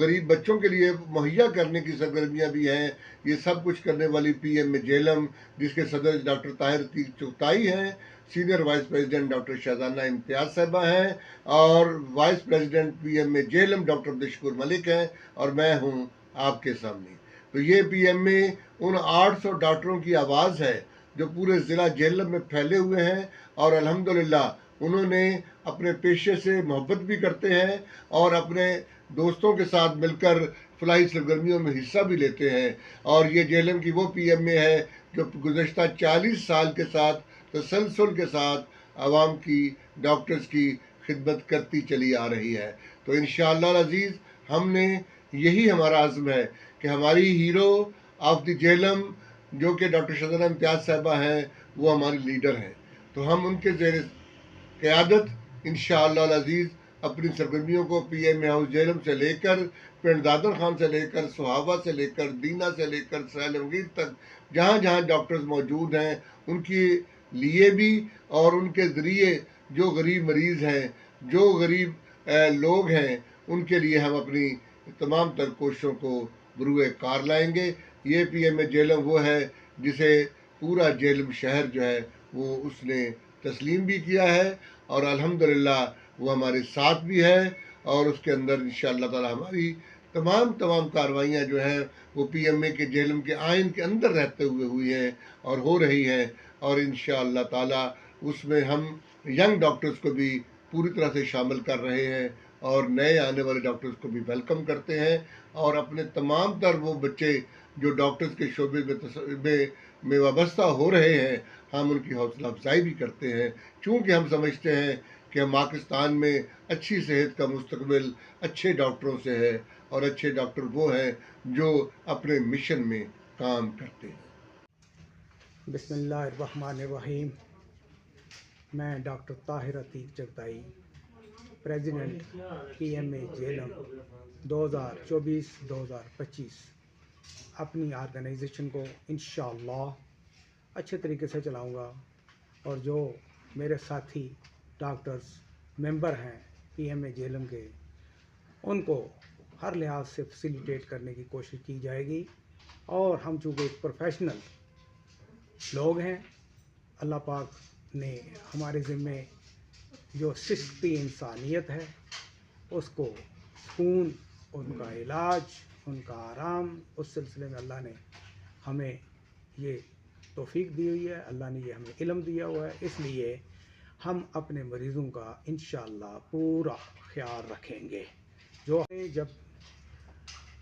غریب بچوں کے لیے مہیا کرنے کی سرگرمیاں بھی ہیں. یہ سب کچھ کرنے والی پی ایم جیلم، جس کے صدر ڈاکٹر طاہر عتیق چغتائی ہیں، senior vice president doctor Shahzana Imtiaz صاحبہ ہیں، اور vice president P M Jhelum doctor Abdul Shakoor Malik ہیں، اور میں ہوں آپ کے سامنے. تو یہ پی ایم اے ان 800 ڈاکٹروں کی آواز ہے جو پورے ضلع جہلم میں پھیلے ہوئے ہیں، اور الحمدللہ انہوں نے اپنے پیشے سے محبت بھی کرتے ہیں اور اپنے دوستوں کے ساتھ مل کر فلاحی سرگرمیوں میں حصہ بھی لیتے ہیں. اور یہ جہلم کی وہ پی ایم اے ہے جو گزشتہ 40 سال کے ساتھ تسلسل کے ساتھ عوام کی، ڈاکٹرز کی خدمت کرتی چلی آ رہی ہے. تو انشاءاللہ العزیز ہم نے یہی ہمارا عزم ہے کہ ہماری ہیرو آف دی جہلم جو کہ ڈاکٹر شہزانہ امتیاز صاحبہ ہیں، وہ ہماری لیڈر ہیں. تو ہم ان کے زیر قیادت انشاءاللہ العزیز اپنی سرگرمیوں کو پی ایم ہاؤس جہلم سے لے کر، پنڈ دادر خان سے لے کر، سہاوا سے لے کر، دینا سے لے کر، سہیل مغیر تک، جہاں جہاں ڈاکٹرز موجود ہیں ان کے لیے بھی، اور ان کے ذریعے جو غریب مریض ہیں، جو غریب لوگ ہیں، ان کے لیے ہم اپنی تمام تر کوششوں کو بروئے کار لائیں گے. یہ پی ایم جہلم وہ ہے جسے پورا جہلم شہر جو ہے وہ اس نے تسلیم بھی کیا ہے، اور الحمدللہ وہ ہمارے ساتھ بھی ہے، اور اس کے اندر انشاءاللہ تعالی ہماری تمام کاروائیاں جو ہیں وہ پی ایم اے کے جہلم کے آئین کے اندر رہتے ہوئے ہوئی ہیں اور ہو رہی ہیں. اور انشاءاللہ تعالی اس میں ہم ینگ ڈاکٹرز کو بھی پوری طرح سے شامل کر رہے ہیں، اور نئے آنے والے ڈاکٹرز کو بھی ویلکم کرتے ہیں، اور اپنے تمام تر وہ بچے جو ڈاکٹرز کے شعبے میں وابستہ ہو رہے ہیں، ہم ان کی حوصلہ افزائی بھی کرتے ہیں، چونکہ ہم سمجھتے ہیں کہ پاکستان میں اچھی صحت کا مستقبل اچھے ڈاکٹروں سے ہے، اور اچھے ڈاکٹر وہ ہیں جو اپنے مشن میں کام کرتے ہیں. بسم اللہ الرحمن الرحیم. میں doctor Tahir Atiq Chughtai, president P M A Jhelum 2024-2025 اپنی آرگنائزیشن کو انشاءاللہ اچھے طریقے سے چلاؤں گا، اور جو میرے ساتھی ڈاکٹرز ممبر ہیں پی ایم اے جہلم کے، ان کو ہر لحاظ سے فیسیلیٹیٹ کرنے کی کوشش کی جائے گی. اور ہم چونکہ ایک پروفیشنل لوگ ہیں، اللہ پاک نے ہمارے ذمے جو سستی انسانیت ہے اس کو سکون، ان کا علاج، ان کا آرام، اس سلسلے میں اللہ نے ہمیں یہ توفیق دی ہوئی ہے، اللہ نے یہ ہمیں علم دیا ہوا ہے. اس لیے ہم اپنے مریضوں کا انشاءاللہ پورا خیال رکھیں گے. جو جب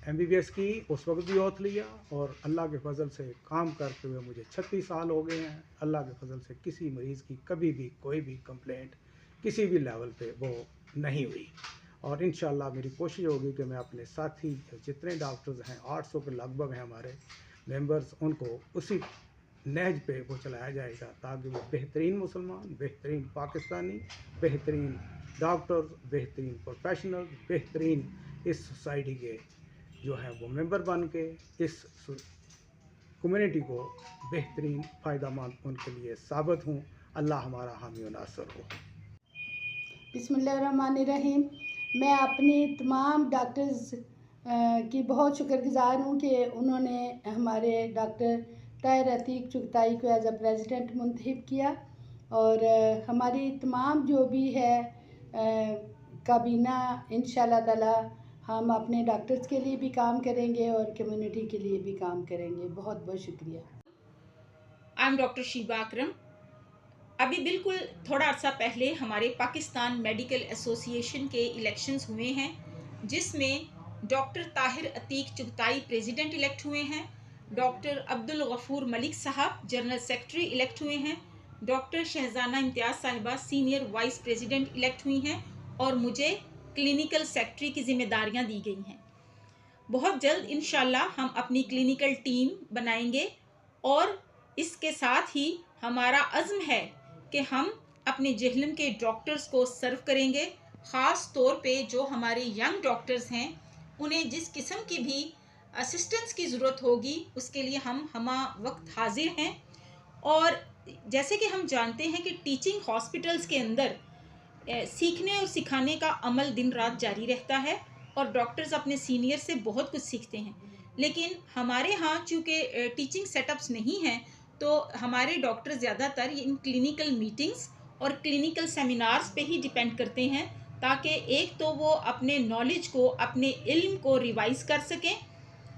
ایم بی بی ایس کی اس وقت بھی اوتھ لیا، اور اللہ کے فضل سے کام کرتے ہوئے مجھے 36 سال ہو گئے ہیں. اللہ کے فضل سے کسی مریض کی کبھی بھی کوئی بھی کمپلینٹ کسی بھی لیول پہ وہ نہیں ہوئی. اور انشاءاللہ میری کوشش ہوگی کہ میں اپنے ساتھی جتنے ڈاکٹرز ہیں، 800 کے لگ بھگ ہیں ہمارے ممبرز، ان کو اسی نہج پہ وہ چلایا جائے گا تاکہ وہ بہترین مسلمان، بہترین پاکستانی، بہترین ڈاکٹر، بہترین پروفیشنل، بہترین اس سوسائٹی کے جو ہیں وہ ممبر بن کے اس کمیونٹی کو بہترین فائدہ مند ان کے لیے ثابت ہوں. اللہ ہمارا حامی و ناصر ہو. بسم اللہ الرحمن الرحیم. میں اپنی تمام ڈاکٹرز کی بہت شکر گزار ہوں کہ انہوں نے ہمارے ڈاکٹر طاہر عتیق چغتائی کو ایز اے پریزیڈنٹ منتخب کیا، اور ہماری تمام جو بھی ہے کابینہ انشاءاللہ تعالی ہم اپنے ڈاکٹرز کے لیے بھی کام کریں گے اور کمیونٹی کے لیے بھی کام کریں گے. بہت بہت شکریہ. I'm ڈاکٹر شیبہ اکرم. ابھی بالکل تھوڑا عرصہ پہلے ہمارے پاکستان میڈیکل ایسوسی ایشن کے الیکشنز ہوئے ہیں، جس میں doctor Tahir Atiq Chughtai president elect ہوئے ہیں، ڈاکٹر عبدالغفور ملک صاحب جنرل سیکرٹری الیکٹ ہوئے ہیں، ڈاکٹر شہزانہ امتیاز صاحبہ سینئر وائس پریزیڈنٹ الیکٹ ہوئی ہیں، اور مجھے کلینیکل سیکرٹری کی ذمہ داریاں دی گئی ہیں. بہت جلد انشاءاللہ ہم اپنی کلینیکل ٹیم بنائیں گے، اور اس کے ساتھ ہی ہمارا عزم ہے کہ ہم اپنے جہلم کے ڈاکٹرز کو سرو کریں گے. خاص طور پہ جو ہمارے ینگ ڈاکٹرز ہیں، انہیں جس قسم کی بھی اسسٹنس کی ضرورت ہوگی اس کے لیے ہم ہمہ وقت حاضر ہیں. اور جیسے کہ ہم جانتے ہیں کہ ٹیچنگ ہاسپٹلز کے اندر سیکھنے اور سکھانے کا عمل دن رات جاری رہتا ہے، اور ڈاکٹرز اپنے سینئر سے بہت کچھ سیکھتے ہیں، لیکن ہمارے ہاں چونکہ ٹیچنگ سیٹ اپس نہیں ہیں تو ہمارے ڈاکٹر زیادہ تر ان کلینیکل میٹنگز اور کلینیکل سیمینارز پہ ہی ڈیپینڈ کرتے ہیں، تاکہ ایک تو وہ اپنے نالج کو، اپنے علم کو ریوائز کر سکیں،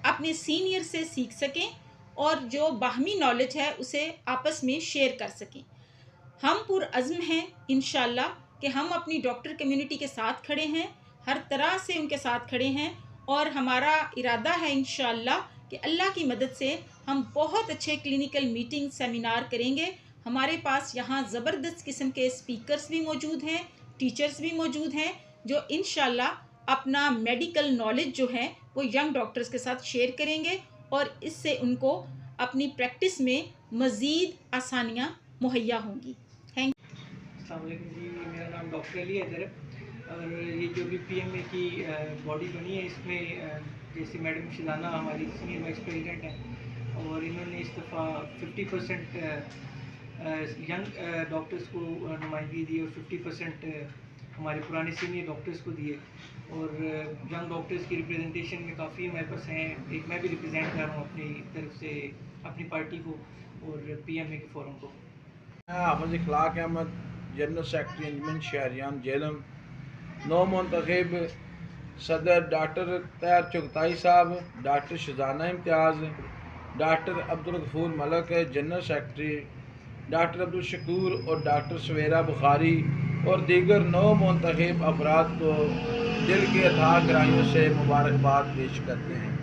اپنے سینئر سے سیکھ سکیں اور جو باہمی نالج ہے اسے آپس میں شیئر کر سکیں۔ ہم پرعزم ہیں انشاءاللہ کہ ہم اپنی ڈاکٹر کمیونٹی کے ساتھ کھڑے ہیں، ہر طرح سے ان کے ساتھ کھڑے ہیں، اور ہمارا ارادہ ہے انشاءاللہ کہ اللہ کی مدد سے ہم بہت اچھے کلینیکل میٹنگ سیمینار کریں گے۔ ہمارے پاس یہاں زبردست قسم کے اسپیکرز بھی موجود ہیں، ٹیچرز بھی موجود ہیں، جو انشاءاللہ اپنا میڈیکل نالج جو ہے وہ ینگ ڈاکٹرز کے ساتھ شیئر کریں گے، اور اس سے ان کو اپنی پریکٹس میں مزید آسانیاں مہیا ہوں گی۔ السلام علیکم جی، میرا نام ڈاکٹر علی حیدر ہے، اور یہ جو بھی پی ایم اے کی باڈی بنی ہے، اس میں جیسے میڈم شزانہ ہماری سینئر وائس پریزیڈنٹ ہیں، اور انہوں نے اس دفعہ 50% ینگ ڈاکٹرز کو نمائندگی دی اور 50% ہمارے پرانے سینئر ڈاکٹرز کو دیے، اور ینگ ڈاکٹرز کی ریپریزنٹیشن میں کافی ہمارے پاس ہیں۔ ایک میں بھی ریپرزینٹ کر رہا ہوں اپنی طرف سے اپنی پارٹی کو اور پی ایم اے کے فورم کو۔ حافظ اخلاق احمد، جنرل سیکرٹری انجمن شہریان جہلم، نو منتخب صدر ڈاکٹر طاہر چغتائی صاحب، ڈاکٹر شزانہ امتیاز، ڈاکٹر عبدالغفور ملک جنرل سیکرٹری، ڈاکٹر عبدالشکور اور ڈاکٹر سویرہ بخاری اور دیگر نو منتخب افراد کو دل کے اتھاہ گہرائیوں سے مبارکباد پیش کرتے ہیں۔